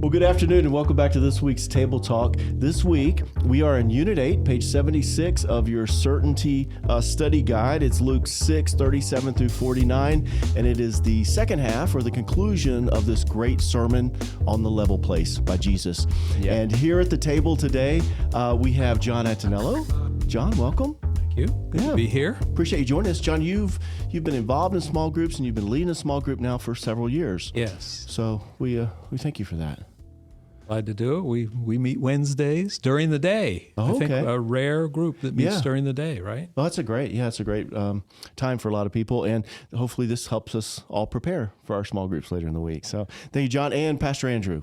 Well, good afternoon and welcome back to this week's Table Talk. This week, we are in Unit 8, page 76 of your Certainty Study Guide. It's Luke 6, 37 through 49, and it is the second half or the conclusion of this great sermon on the level place by Jesus. Yeah. And here at the table today, we have John Attinello. John, welcome. Thank you. Good to be here. Appreciate you joining us. John, you've been involved in small groups and you've been leading a small group now for several years. Yes. So we thank you for that. Glad to do it. We meet Wednesdays during the day. Oh, I think okay. a rare group that meets during the day, right? Well, it's a great time for a lot of people, and hopefully this helps us all prepare for our small groups later in the week. So thank you, John, and Pastor Andrew.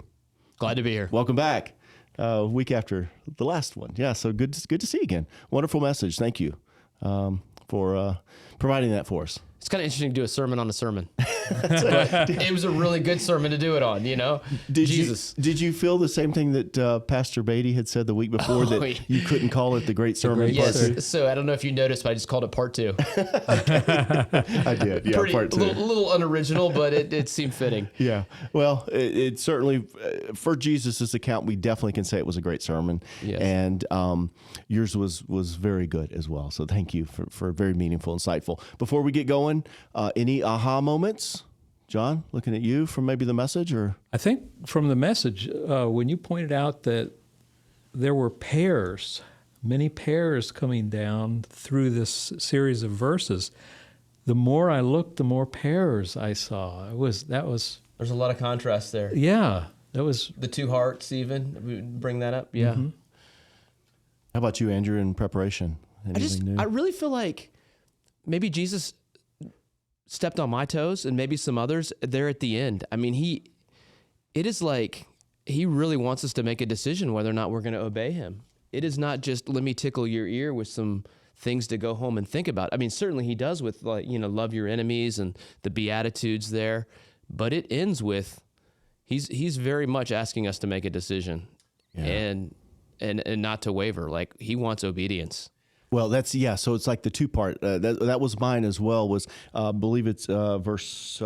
Glad to be here. Welcome back. Week after the last one. Yeah, so good to see you again. Wonderful message. Thank you for providing that for us. It's kind of interesting to do a sermon on a sermon. It was a really good sermon to do it on, you know? Did you feel the same thing that Pastor Beatty had said the week before, that you couldn't call it the Great Sermon Part 2? Yes, so I don't know if you noticed, but I just called it Part 2. I did, yeah, Part 2. A little unoriginal, but it seemed fitting. Yeah, well, it certainly, for Jesus' account, we definitely can say it was a great sermon. Yes. And yours was very good as well. So thank you for very meaningful, insightful. Before we get going, any aha moments? John, looking at you from maybe the message, or? I think from the message, when you pointed out that there were many pairs coming down through this series of verses, the more I looked, the more pairs I saw. There's a lot of contrast there. Yeah, that was the two hearts. Even we bring that up. Yeah. Mm-hmm. How about you, Andrew? In preparation, I really feel like maybe Jesus stepped on my toes and maybe some others there at the end. I mean, it is like he really wants us to make a decision whether or not we're going to obey him. It is not just let me tickle your ear with some things to go home and think about. I mean, certainly he does with, like, you know, love your enemies and the Beatitudes there, but it ends with he's very much asking us to make a decision and not to waver. Like, he wants obedience. Well, so it's like the two-part. That was mine as well, was I believe it's verse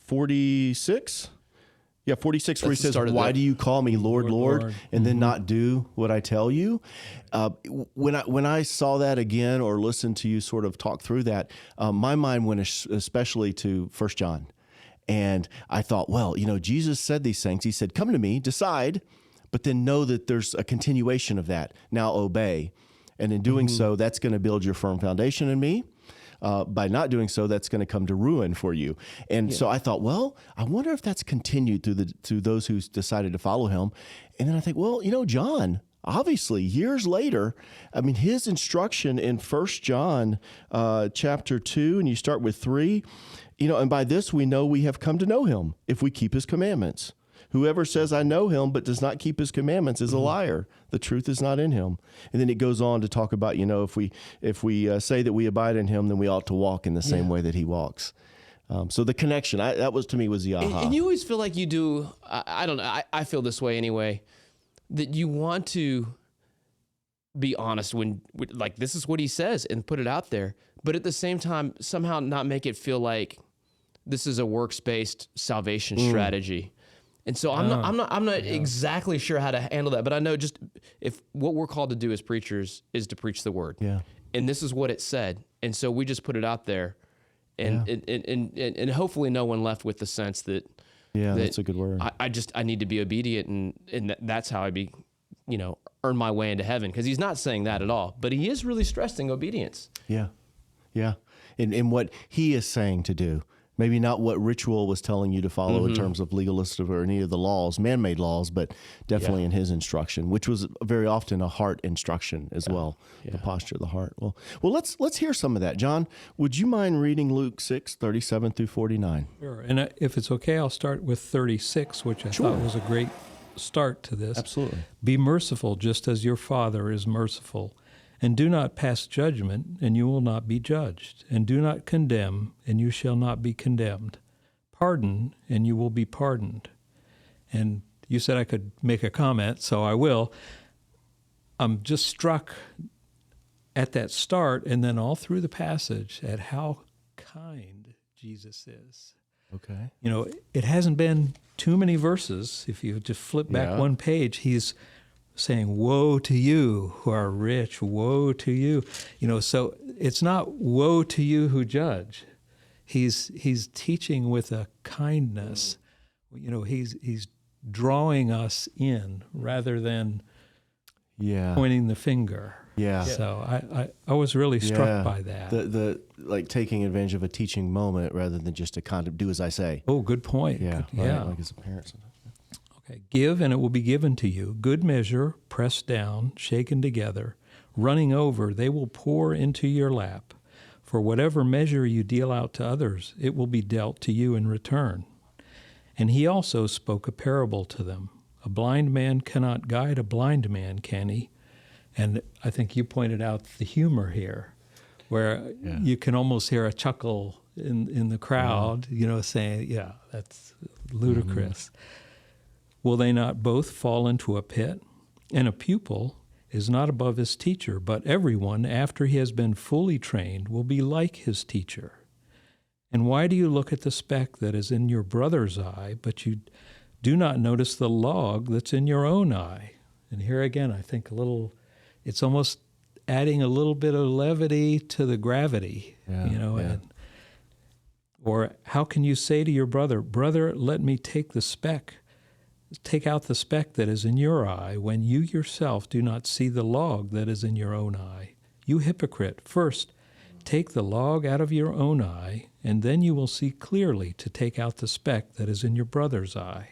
46? Yeah, 46, where he says, why do you call me Lord, Lord, and then not do what I tell you? When I saw that again or listened to you sort of talk through that, my mind went especially to 1 John. And I thought, well, you know, Jesus said these things. He said, come to me, decide, but then know that there's a continuation of that. Now obey. And in doing so, that's going to build your firm foundation in me. By not doing so, that's going to come to ruin for you. And so I thought, well, I wonder if that's continued through those who decided to follow him. And then I think, well, you know, John, obviously, years later, I mean, his instruction in 1 John chapter 2, and you start with 3, you know, and by this we know we have come to know him if we keep his commandments. Whoever says, I know him, but does not keep his commandments is a liar. The truth is not in him. And then it goes on to talk about, you know, if we say that we abide in him, then we ought to walk in the same way that he walks. So the connection, that was, to me, was the aha. And you always feel like you do, I don't know, I feel this way anyway, that you want to be honest when, like, this is what he says and put it out there. But at the same time, somehow not make it feel like this is a works-based salvation strategy. And so I'm not exactly sure how to handle that, but I know just if what we're called to do as preachers is to preach the word. Yeah. And this is what it said. And so we just put it out there and hopefully no one left with the sense that that's a good word. I need to be obedient and that's how I earn my way into heaven, because he's not saying that at all, but he is really stressing obedience. Yeah. Yeah. In what he is saying to do. Maybe not what ritual was telling you to follow in terms of legalistic or any of the laws, man-made laws, but definitely in his instruction, which was very often a heart instruction as well, the posture of the heart. Well, let's hear some of that. John, would you mind reading Luke 6, 37 through 49? Sure. And if it's okay, I'll start with 36, which I thought was a great start to this. Absolutely. Be merciful just as your Father is merciful. And do not pass judgment, and you will not be judged. And do not condemn, and you shall not be condemned. Pardon, and you will be pardoned. And you said I could make a comment, so I will. I'm just struck at that start and then all through the passage at how kind Jesus is. Okay. It hasn't been too many verses. If you just flip back one page, he's saying, woe to you who are rich, woe to you. So it's not woe to you who judge. He's teaching with a kindness. He's drawing us in rather than pointing the finger. Yeah. So I was really struck by that. The like taking advantage of a teaching moment rather than just a kind of do as I say. Oh, good point. Yeah. Yeah. Like as a parent sometimes. Okay. Give and it will be given to you. Good measure, pressed down, shaken together, running over, they will pour into your lap. For whatever measure you deal out to others, it will be dealt to you in return. And he also spoke a parable to them. A blind man cannot guide a blind man, can he? And I think you pointed out the humor here, where you can almost hear a chuckle in the crowd, saying, yeah, that's ludicrous. Mm-hmm. Will they not both fall into a pit? And a pupil is not above his teacher, but everyone, after he has been fully trained, will be like his teacher. And why do you look at the speck that is in your brother's eye, but you do not notice the log that's in your own eye? And here again, I think it's almost adding a little bit of levity to the gravity, or how can you say to your brother, brother, let me take out the speck that is in your eye, when you yourself do not see the log that is in your own eye? You hypocrite, first take the log out of your own eye, and then you will see clearly to take out the speck that is in your brother's eye.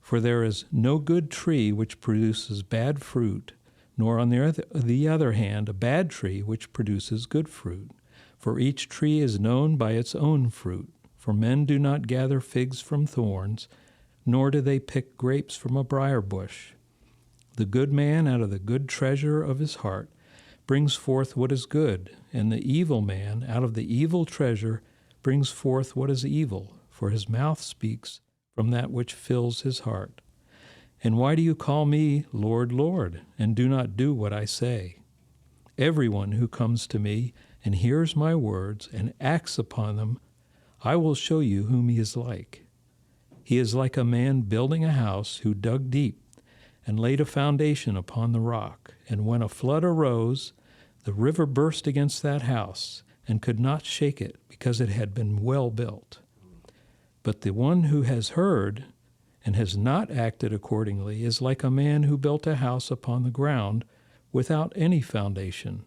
For there is no good tree which produces bad fruit, nor on the other hand a bad tree which produces good fruit. For each tree is known by its own fruit. For men do not gather figs from thorns, nor do they pick grapes from a briar bush. The good man out of the good treasure of his heart brings forth what is good, and the evil man out of the evil treasure brings forth what is evil, for his mouth speaks from that which fills his heart. And why do you call me Lord, Lord, and do not do what I say? Everyone who comes to me and hears my words and acts upon them, I will show you whom he is like. He is like a man building a house who dug deep and laid a foundation upon the rock. And when a flood arose, the river burst against that house and could not shake it because it had been well built. But the one who has heard and has not acted accordingly is like a man who built a house upon the ground without any foundation.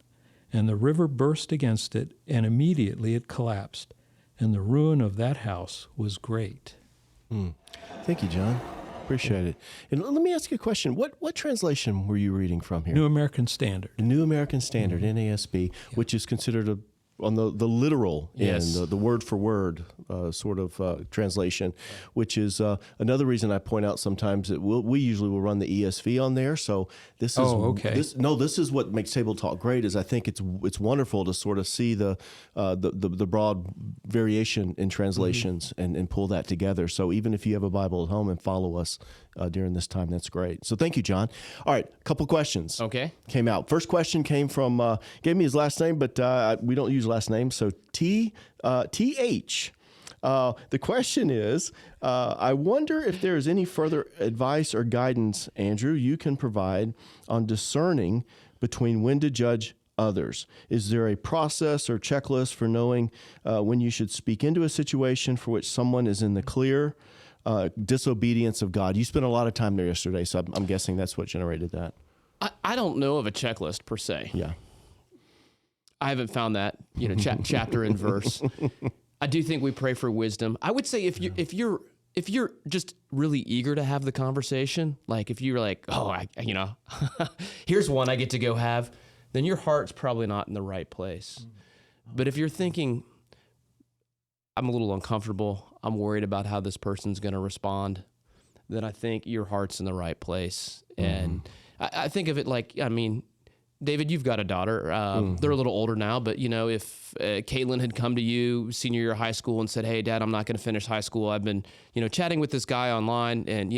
And the river burst against it, and immediately it collapsed, and the ruin of that house was great. Thank you, John. Appreciate it. And let me ask you a question. What translation were you reading from here? New American Standard. The New American Standard, NASB, which is considered on the literal end, the word for word sort of translation, which is another reason I point out sometimes that we usually will run the ESV on there. So this is this is what makes Table Talk great. Is I think it's wonderful to sort of see the broad variation in translations and pull that together. So even if you have a Bible at home and follow us during this time, that's great. So thank you, John. All right, a couple questions. Okay. Came out. First question came from gave me his last name, but we don't use last name. So TH. The question is, I wonder if there is any further advice or guidance, Andrew, you can provide on discerning between when to judge others. Is there a process or checklist for knowing when you should speak into a situation for which someone is in the clear? Disobedience of God. You spent a lot of time there yesterday, so I'm guessing that's what generated that. I don't know of a checklist per se. Yeah. I haven't found that, chapter and verse. I do think we pray for wisdom. I would say if you're just really eager to have the conversation, like if you're like, here's one I get to go have, then your heart's probably not in the right place. But if you're thinking, I'm a little uncomfortable, I'm worried about how this person's going to respond, then I think your heart's in the right place. And I think of it like, David, you've got a daughter. They're a little older now, but if Caitlin had come to you senior year of high school and said, "Hey, Dad, I'm not going to finish high school. I've been, chatting with this guy online, and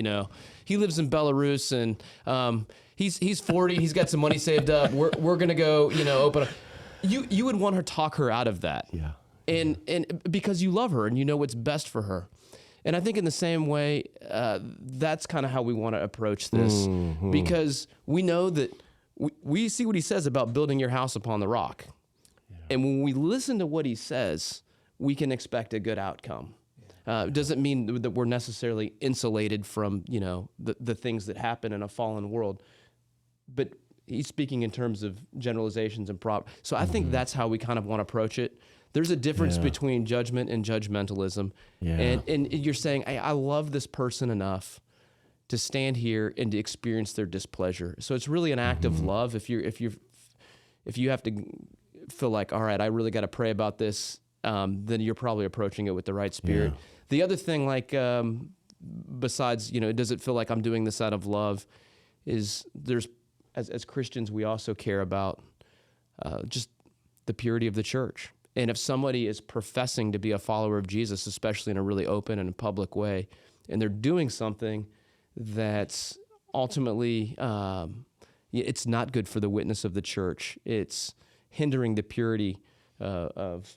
he lives in Belarus, and he's 40. He's got some money saved up. We're going to go, open a." You would want her to talk her out of that. Yeah. and because you love her and you know what's best for her. And I think in the same way, that's kind of how we want to approach this, because we know that we see what he says about building your house upon the rock. Yeah. And when we listen to what he says, we can expect a good outcome. It doesn't mean that we're necessarily insulated from, the things that happen in a fallen world, but he's speaking in terms of generalizations and So I think that's how we kind of want to approach it. There's a difference between judgment and judgmentalism. Yeah. And you're saying, I love this person enough to stand here and to experience their displeasure. So it's really an act of love. If you have to feel like, all right, I really got to pray about this, then you're probably approaching it with the right spirit. Yeah. The other thing, like, besides, does it feel like I'm doing this out of love, is as Christians, we also care about just the purity of the church. And if somebody is professing to be a follower of Jesus, especially in a really open and public way, and they're doing something that's ultimately, it's not good for the witness of the church, it's hindering the purity of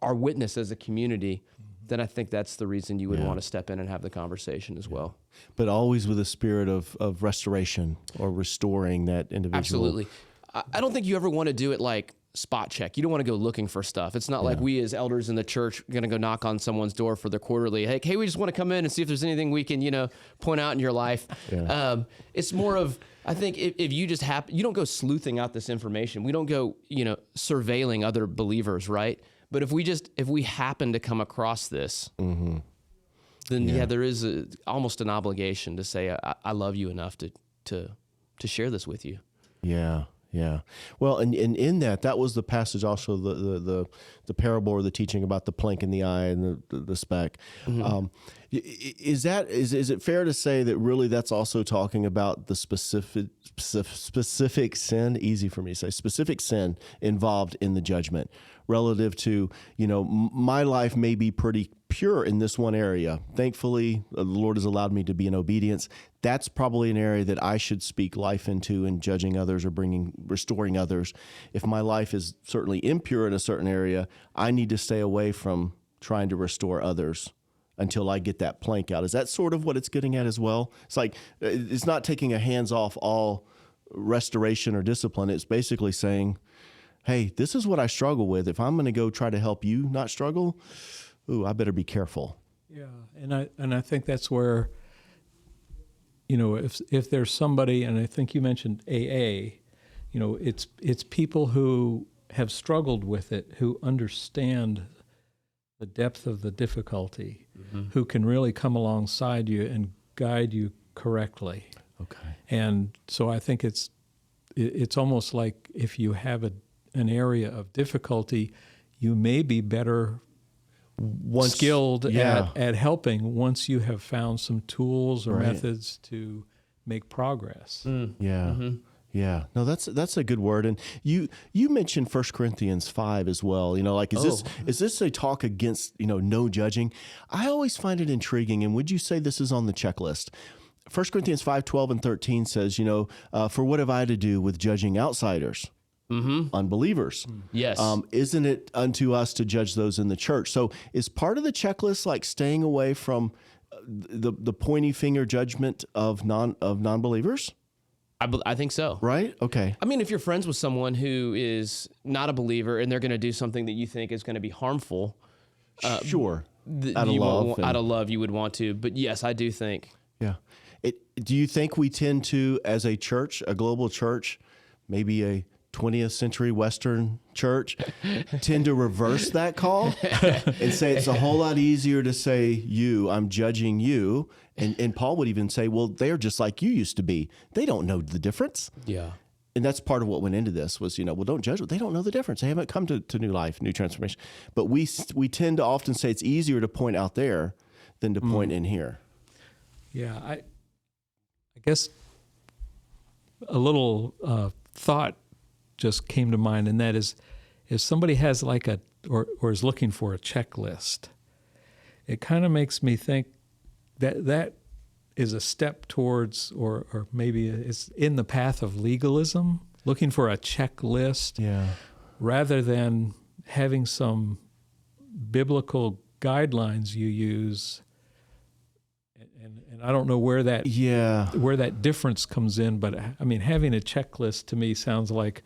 our witness as a community, then I think that's the reason you would want to step in and have the conversation as well. But always with a spirit of restoration or restoring that individual. Absolutely. I don't think you ever want to do it like spot check. You don't want to go looking for stuff. It's not like we as elders in the church are going to go knock on someone's door for their quarterly. Hey, we just want to come in and see if there's anything we can, point out in your life. Yeah. It's more of, I think if you just you don't go sleuthing out this information. We don't go, surveilling other believers, right? But if we happen to come across this, then there is almost an obligation to say, I love you enough to share this with you. Yeah. Yeah. Well, and in that was the passage also, the parable or the teaching about the plank in the eye and the speck. Mm-hmm. Is it fair to say that really that's also talking about the specific sin, easy for me to say, specific sin involved in the judgment relative to, my life may be pretty pure in this one area. Thankfully, the Lord has allowed me to be in obedience. That's probably an area that I should speak life into in judging others or restoring others. If my life is certainly impure in a certain area, I need to stay away from trying to restore others until I get that plank out. Is that sort of what it's getting at as well? It's like, it's not taking a hands-off all restoration or discipline. It's basically saying, hey, this is what I struggle with. If I'm going to go try to help you not struggle, I better be careful. Yeah, and I think that's where, if there's somebody, and I think you mentioned AA, it's people who have struggled with it, who understand the depth of the difficulty, who can really come alongside you and guide you correctly. Okay. And so I think it's almost like if you have an area of difficulty, you may be better skilled at helping once you have found some tools or methods to make progress. Yeah. Mm-hmm. Yeah. No, that's a good word. And you mentioned 1 Corinthians 5 as well. Is this a talk against, no judging? I always find it intriguing. And would you say this is on the checklist? 1 Corinthians 5:12 and 13 says, for what have I to do with judging outsiders? Unbelievers. Yes. Isn't it unto us to judge those in the church? So is part of the checklist like staying away from the pointy finger judgment of non-believers? I think so. Right? Okay. I mean, if you're friends with someone who is not a believer and they're going to do something that you think is going to be harmful, sure. Out of love, you would want to. But yes, I do think. Yeah. Do you think we tend to, as a church, a global church, maybe a 20th century Western church, tend to reverse that call and say it's a whole lot easier to say I'm judging you. And Paul would even say, well, they're just like you used to be. They don't know the difference. Yeah. And that's part of what went into this was, don't judge them. They don't know the difference. They haven't come to new life, new transformation. But we tend to often say it's easier to point out there than to point in here. Yeah, I guess a little thought just came to mind, and that is, if somebody has or is looking for a checklist, it kind of makes me think that is a step towards, or maybe it's in the path of legalism, looking for a checklist, rather than having some biblical guidelines you use, and I don't know where that difference comes in, but I mean, having a checklist to me sounds like,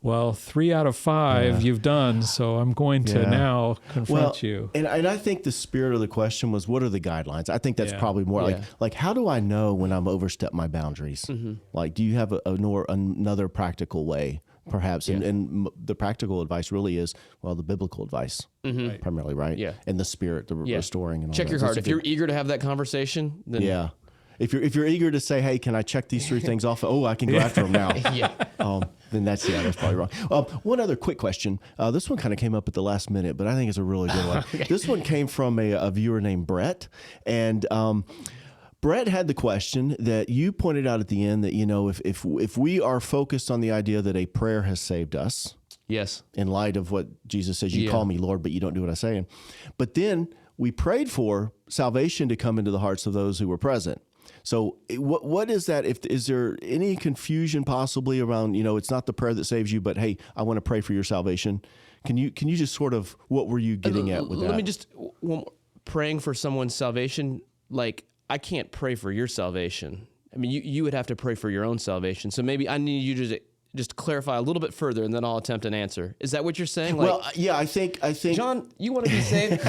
well, 3 out of 5 you've done, so I'm going to now confront you. And I think the spirit of the question was, what are the guidelines? I think that's probably more like how do I know when I'm overstepped my boundaries? Mm-hmm. Like, do you have another practical way, perhaps? Yeah. And the practical advice really is, well, the biblical advice, primarily, right? Yeah. And the spirit, the restoring. And all check your heart. If you're eager to have that conversation, then If you're eager to say, hey, can I check these 3 things off? Oh, I can go after them now. Then that's probably wrong. One other quick question. This one kind of came up at the last minute, but I think it's a really good one. Okay. This one came from a viewer named Brett. And Brett had the question that you pointed out at the end that, if we are focused on the idea that a prayer has saved us. Yes. In light of what Jesus says, you call me Lord, but you don't do what I say. But then we prayed for salvation to come into the hearts of those who were present. So what is that? Is there any confusion possibly around, it's not the prayer that saves you, but hey, I want to pray for your salvation. Can you just sort of, what were you getting at with that? Let me just, praying for someone's salvation, like I can't pray for your salvation. I mean, you would have to pray for your own salvation. So maybe I need you to just clarify a little bit further, and then I'll attempt an answer. Is that what you're saying? Like, well, yeah, I think. John, you want to be saved?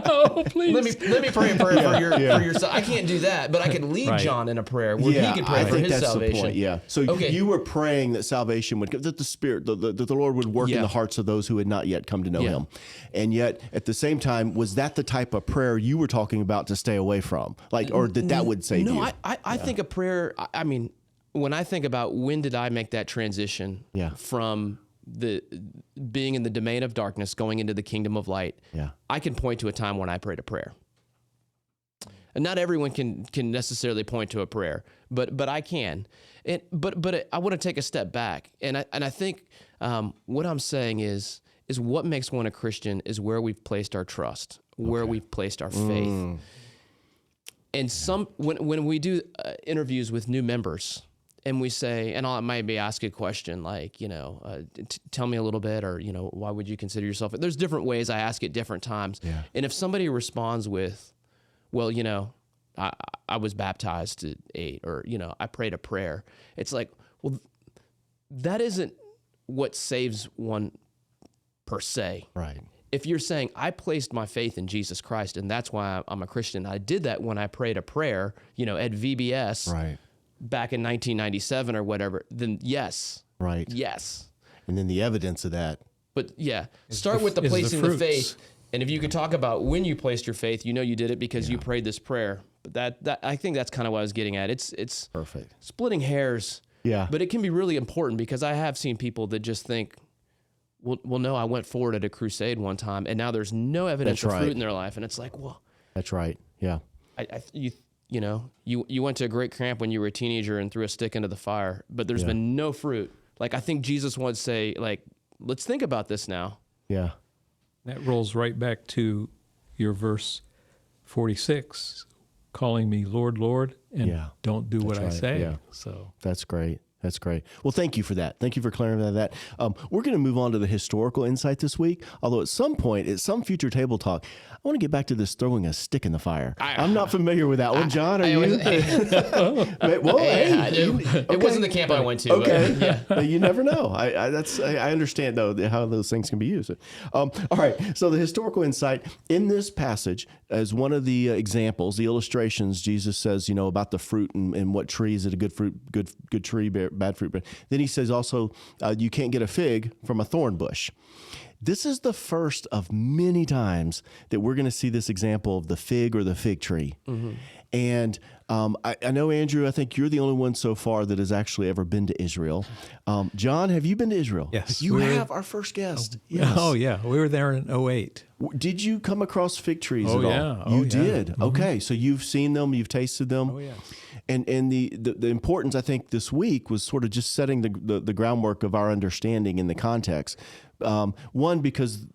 Oh, please. Let me pray a prayer for your. I can't do that, but I can lead John in a prayer where he can pray for his salvation. The point, yeah. So you were praying that salvation would come, that the Spirit, that the Lord would work in the hearts of those who had not yet come to know Him, and yet at the same time, was that the type of prayer you were talking about to stay away from, like, or that would save you? No, I think a prayer. I mean, when I think about when did I make that transition from the being in the domain of darkness going into the kingdom of light, I can point to a time when I prayed a prayer. And not everyone can necessarily point to a prayer, but I can. But I want to take a step back, and I think what I'm saying is what makes one a Christian is where we've placed our trust, where we've placed our faith. And when we do interviews with new members, and we say, and I'll maybe ask a question like, tell me a little bit, or, why would you consider yourself? There's different ways I ask at different times. Yeah. And if somebody responds with, well, I was baptized at 8, or, I prayed a prayer. It's like, well, that isn't what saves one per se. Right. If you're saying, I placed my faith in Jesus Christ, and that's why I'm a Christian, I did that when I prayed a prayer, at VBS. Right. Back in 1997 or whatever, then yes. Right. Yes. And then the evidence of that. But start with the placing the faith. And if you could talk about when you placed your faith, you did it because you prayed this prayer. But that I think that's kind of what I was getting at. It's perfect. Splitting hairs. Yeah. But it can be really important because I have seen people that just think, well, no, I went forward at a crusade one time and now there's no evidence of fruit in their life. And it's like, well. That's right. Yeah. You went to a great camp when you were a teenager and threw a stick into the fire, but there's been no fruit. Like, I think Jesus would say, like, let's think about this now. Yeah. That rolls right back to your verse 46, calling me Lord, Lord, and don't do what I say. Yeah. So that's great. That's great. Well, thank you for that. Thank you for clarifying that. We're going to move on to the historical insight this week, although at some point, at some future table talk, I want to get back to this throwing a stick in the fire. I'm not familiar with that one. John, are you? I do. It wasn't the camp I went to. Okay. But, you never know. I understand, though, how those things can be used. All right. So the historical insight in this passage, as one of the examples, the illustrations, Jesus says, about the fruit and what tree is it a good fruit, good tree, bad fruit. But then he says also, you can't get a fig from a thorn bush. This is the first of many times that we're going to see this example of the fig or the fig tree. Mm-hmm. And I know, Andrew, I think you're the only one so far that has actually ever been to Israel. John, have you been to Israel? Yes. You have, our first guest. Yes. Oh, yeah. We were there in 2008. Did you come across fig trees at all? Yeah. You did? Mm-hmm. Okay. So you've seen them, you've tasted them. Oh, yeah. And the importance, I think, this week was sort of just setting the groundwork of our understanding in the context. One, because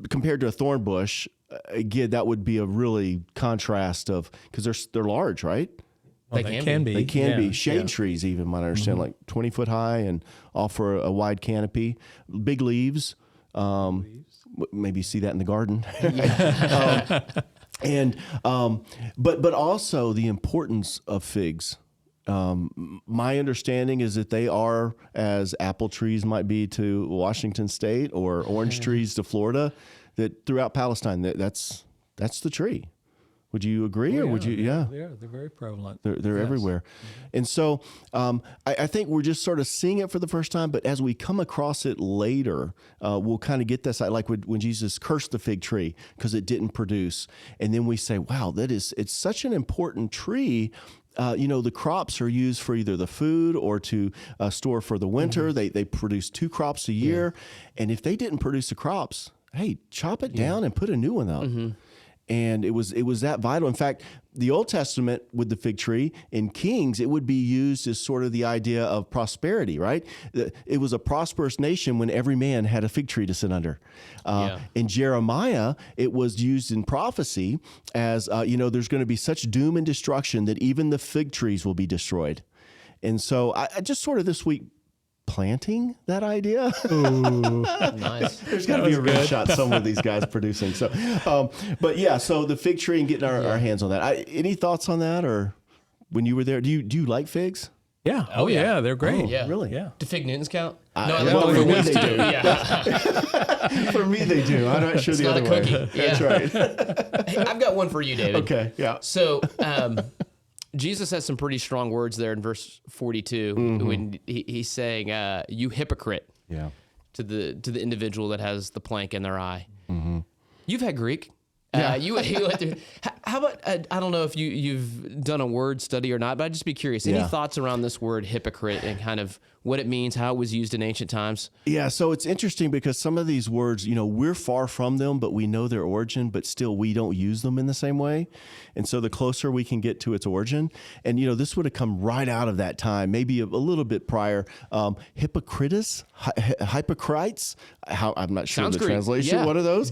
compared to a thorn bush, again, that would be a really contrast of, because they're large, right? Well, they can be. They can be. Shade trees even, I understand, like 20 foot high and offer a wide canopy, big leaves. Maybe see that in the garden. But also the importance of figs. My understanding is that they are as apple trees might be to Washington State or orange trees to Florida, that throughout Palestine, that's the tree. Would you agree, or would you? Yeah, they're very prevalent. They're everywhere, and so I think we're just sort of seeing it for the first time. But as we come across it later, we'll kind of get this, like when Jesus cursed the fig tree because it didn't produce, and then we say, "Wow, it's such an important tree." The crops are used for either the food or to store for the winter. They produce 2 crops a year, and if they didn't produce the crops, hey, chop it down and put a new one up. And it was that vital. In fact, the Old Testament with the fig tree in Kings, it would be used as sort of the idea of prosperity, right? It was a prosperous nation when every man had a fig tree to sit under. In Jeremiah, it was used in prophecy as, there's going to be such doom and destruction that even the fig trees will be destroyed. And so I just sort of this week planting that idea. Ooh, nice. There's got to be a red shot somewhere of these guys producing. So, but yeah, so the fig tree and getting our hands on that. Any thoughts on that, or when you were there? Do you like figs? Yeah. Oh yeah, they're great. Yeah. Really? Yeah. Do fig Newtons count? No, I well, like for the me ones they too. do. Yeah. For me, they do. I'm not sure It's the not other a way. cookie. Yeah. That's right. Hey, I've got one for you, David. Okay. Yeah. So, Jesus has some pretty strong words there in verse 42 when he's saying, "You hypocrite," Yeah. to the individual that has the plank in their eye. You've had Greek. Yeah. You went through. How about I don't know if you've done a word study or not, but I'd just be curious. Any thoughts around this word hypocrite and kind of what it means, how it was used in ancient times? Yeah, so it's interesting because some of these words, we're far from them, but we know their origin, but still we don't use them in the same way. And so the closer we can get to its origin, and this would have come right out of that time, maybe a little bit prior. Hypocritus, hypocrites, I'm not sure Sounds the Greek. translation, Yeah. one of those.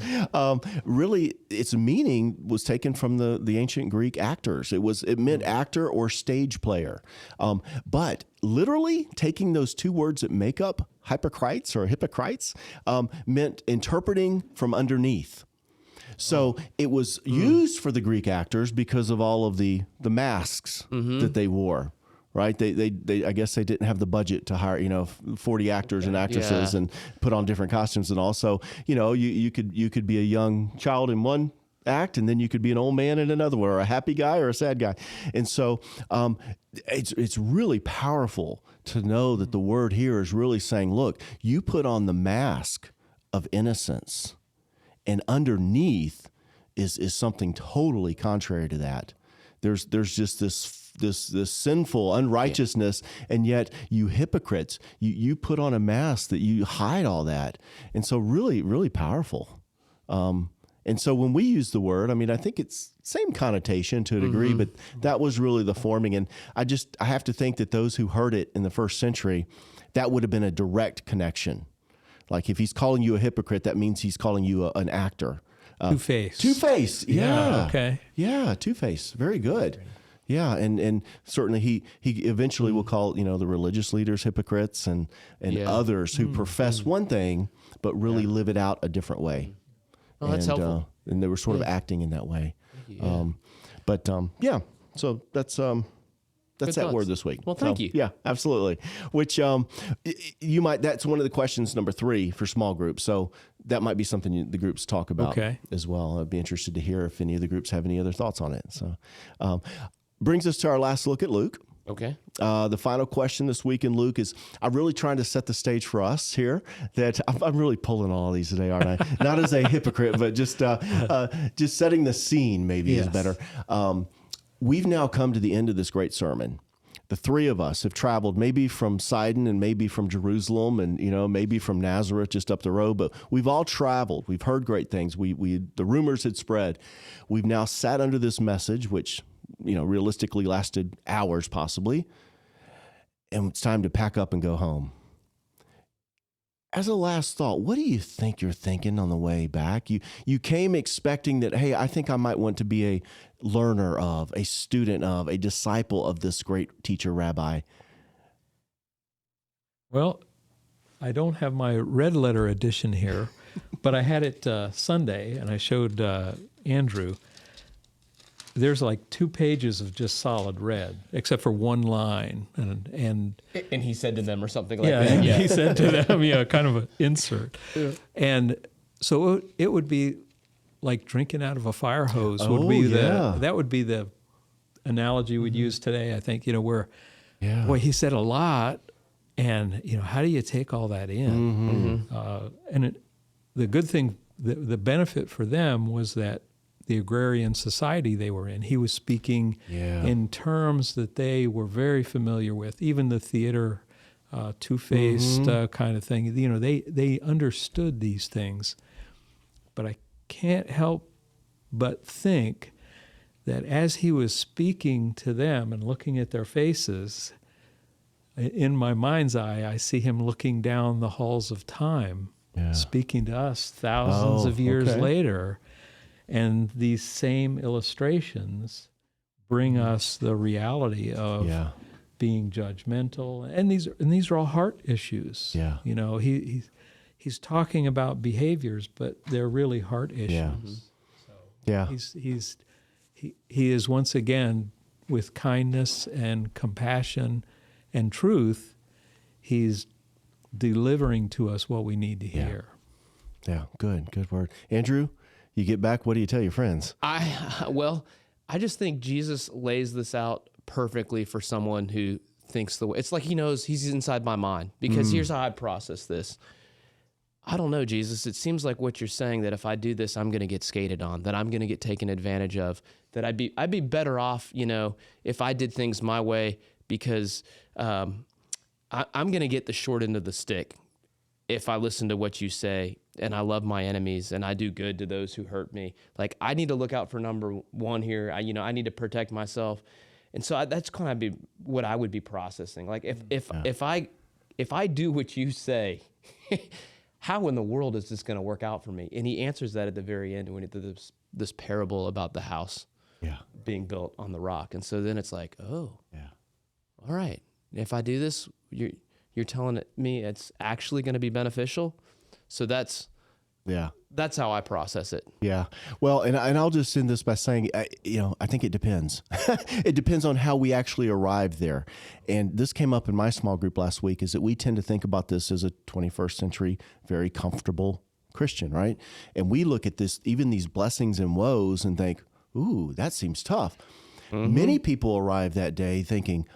Really, its meaning was taken from the ancient Greek actors. It meant actor or stage player. But literally taking those 2 words that make up hypocrites or hypocrites meant interpreting from underneath. So it was used for the Greek actors because of all of the masks that they wore. Right? They I guess they didn't have the budget to hire 40 actors and actresses and put on different costumes, and also you could be a young child in one act, and then you could be an old man in another one, or a happy guy or a sad guy. And so it's really powerful to know that the word here is really saying, look, you put on the mask of innocence, and underneath is something totally contrary to that. There's just this sinful unrighteousness, and yet you hypocrites, you put on a mask that you hide all that. And so really, really powerful. And so when we use the word, I think it's same connotation to a degree, but that was really the forming. And I have to think that those who heard it in the first century, that would have been a direct connection. Like if he's calling you a hypocrite, that means he's calling you an actor. Two-faced. Two-faced. Yeah. Okay. Yeah. Two-faced. Very good. Yeah. And certainly he eventually will call, the religious leaders hypocrites and others who profess one thing, but really live it out a different way. Oh, that's helpful. And they were sort of acting in that way. Yeah. So that's that thoughts. word this week. Well, thank you. Yeah, absolutely. Which that's one of the questions, number 3 for small groups. So that might be something the groups talk about as well. I'd be interested to hear if any of the groups have any other thoughts on it. So brings us to our last look at Luke. Okay. The final question this week in Luke is, I'm really trying to set the stage for us here, that I'm really pulling all these today, aren't I? Not as a hypocrite, but just setting the scene maybe is better. We've now come to the end of this great sermon. The 3 of us have traveled maybe from Sidon and maybe from Jerusalem and, maybe from Nazareth just up the road, but we've all traveled. We've heard great things. The rumors had spread. We've now sat under this message, which realistically lasted hours possibly, and it's time to pack up and go home. As a last thought, what do you think you're thinking on the way back? You came expecting that, hey, I think I might want to be a learner of, a student of, a disciple of this great teacher, rabbi. Well, I don't have my red letter edition here, But I had it Sunday, and I showed Andrew. There's like 2 pages of just solid red, except for one line, and he said to them or something like yeah, that. and he said to them, kind of an insert. Yeah. And so it would be like drinking out of a fire hose. That would be the analogy we'd use today, I think, where, boy, he said a lot, and, how do you take all that in? And the good thing, the benefit for them was that the agrarian society they were in, he was speaking in terms that they were very familiar with, even the theater, two-faced kind of thing. They understood these things. But I can't help but think that as he was speaking to them and looking at their faces, in my mind's eye, I see him looking down the halls of time, speaking to us thousands of years later. And these same illustrations bring us the reality of being judgmental. And these are all heart issues. Yeah. He's talking about behaviors, but they're really heart issues. Yeah. So he is once again, with kindness and compassion and truth, he's delivering to us what we need to hear. Yeah, good word. Andrew, you get back, what do you tell your friends? I just think Jesus lays this out perfectly for someone who thinks the way. It's like he knows he's inside my mind, because here's how I process this. I don't know, Jesus. It seems like what you're saying, that if I do this, I'm going to get skated on, that I'm going to get taken advantage of, that I'd be better off, if I did things my way, because I'm going to get the short end of the stick if I listen to what you say, and I love my enemies, and I do good to those who hurt me. Like, I need to look out for number one here. I need to protect myself. And so that's kind of what I would be processing. Like, if I do what you say, how in the world is this going to work out for me? And he answers that at the very end when he does this parable about the house being built on the rock. And so then it's like, all right, if I do this, you're telling me it's actually going to be beneficial. So that's how I process it. Yeah. Well, and I'll just end this by saying, I think it depends. It depends on how we actually arrived there. And this came up in my small group last week, is that we tend to think about this as a 21st century, very comfortable Christian, right? And we look at this, even these blessings and woes, and think, ooh, that seems tough. Many people arrive that day thinking,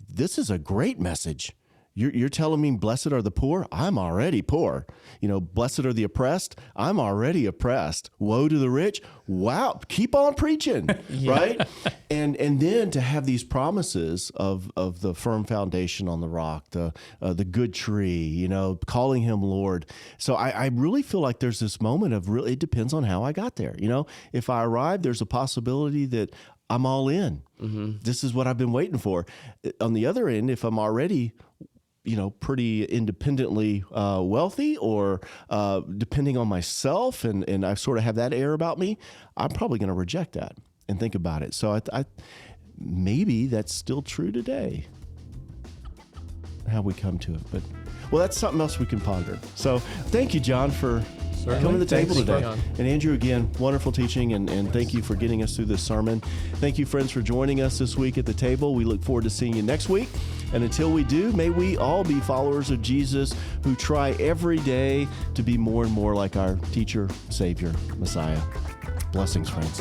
this is a great message. You're telling me blessed are the poor? I'm already poor. Blessed are the oppressed? I'm already oppressed. Woe to the rich? Wow, keep on preaching, right? And then to have these promises of the firm foundation on the rock, the good tree, calling him Lord. So I really feel like there's this moment of it depends on how I got there. If I arrive, there's a possibility that I'm all in. This is what I've been waiting for. On the other end, if I'm already pretty independently wealthy, or depending on myself, and I sort of have that air about me, I'm probably going to reject that and think about it. So I maybe that's still true today, how we come to it. But, that's something else we can ponder. So thank you, John, for coming to the table today. And Andrew, again, wonderful teaching, and thank you for getting us through this sermon. Thank you, friends, for joining us this week at the table. We look forward to seeing you next week. And until we do, may we all be followers of Jesus who try every day to be more and more like our teacher, Savior, Messiah. Blessings, friends.